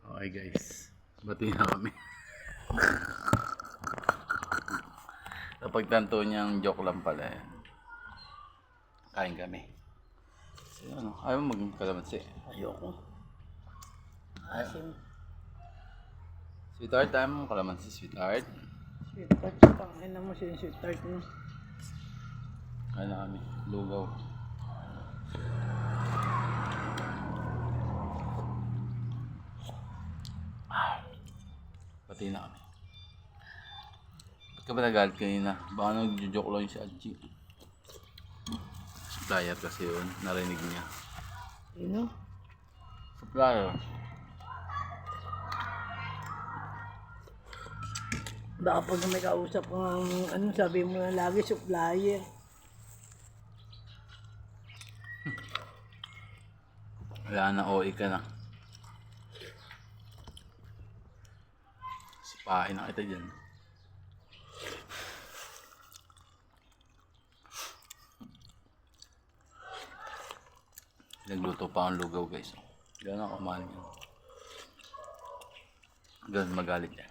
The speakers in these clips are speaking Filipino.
Okay guys, bati na kami. Kapag tanto niyang joke lang pala yan. Kain kami. So, ano, ayaw mo magkalamansi. Ayoko. Asim. Sweetheart, ayaw mo kalamansi, sweetheart. Sweetheart. Pangin mo siya yung sweetheart mo. Kain na kami. Lugaw. Bati na kami. Ba't ka ba nagalit kanina? Baka nag-joke lang si Adji. Supplier kasi yun. Narinig niya. Sino? Supplier. Baka pag may kausap kang ano, sabi mo na lagi supplier. Wala na, OA ka na. Sipain na kita dyan. Nagluto pa ang lugaw guys. Gano'n ako mahal yun. Gano'n magalit yan.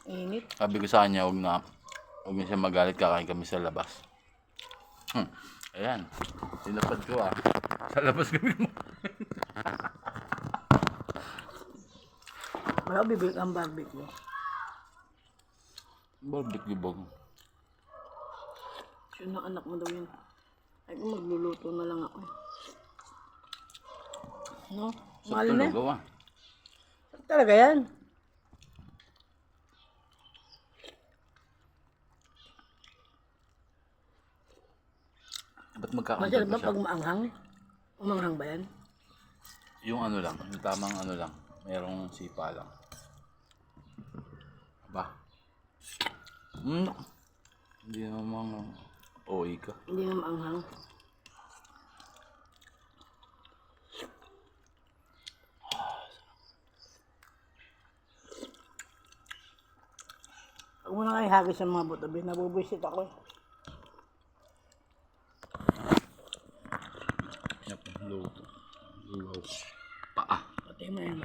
Init. Sabi ko sa kanya, huwag na siya magalit, kakain kami sa labas. Ayan, tinapad ko ah. Sa labas kami mo. Wala ko bibili ang barbecue. Barbecue bag. Yun ang anak mo daw yun. Ay, magluluto na lang ako. No? Mahal na. Lugaw ah. Talaga yan. Ba't magkakantol Masarap pa ba siya? pag maanghang? Umanghang ba yan? Yung ano lang, yung tamang ano lang. Merong sipa lang. Aba. Hindi naman OA ka. Hindi na maanghang. Huwag mo na kayo hagis sa mga buto. Nabubuisit ako eh. Yep, lugaw. Paa. Patay mo yan.